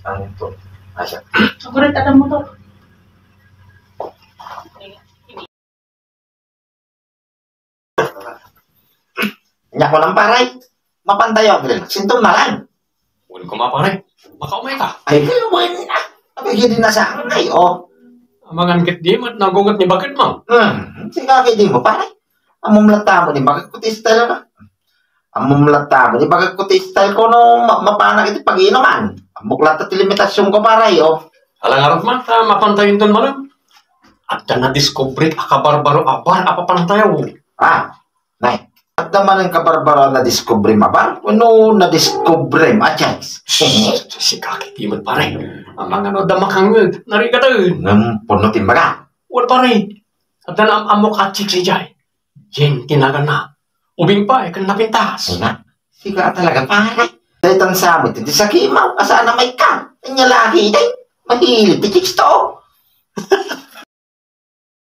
Ano to? Asya. Ako rin tatang mo to. Nya ko lang paray. Mapantayo ang sintom na lang. Huwag ko mapare. Makaumay ka. Ay, kaluman na. Abay, din na sa akin ay, oh. Amangan kit di mat nagungot ni bakit mo. Sige, di mo, paray. Ang mumlata mo, di bakit ko style na? Ang mumlata mo, di bakit ko style ko no mapanak iti pag-inuman. Ang muklat at limitasyon ko, paray, oh. Alang arot man, mapantayin ton malam. At na discovery akabarbaro abar apapantayaw. Ah, nay. At naman ang kabarbaro na discovery mabar, ano na discovery machans? Si kakit di mat pare. Amang ano damakang narigat Puno timbaga. Wal pare. At na amok atsik si Jai. Jen tinagan na. Ubing pa kan napintas. Ay na, siga talaga pare. Dahil tan sa amin, hindi sa kimaw, asana may ka. Kanya lagi din. Mahilig, tikiks to.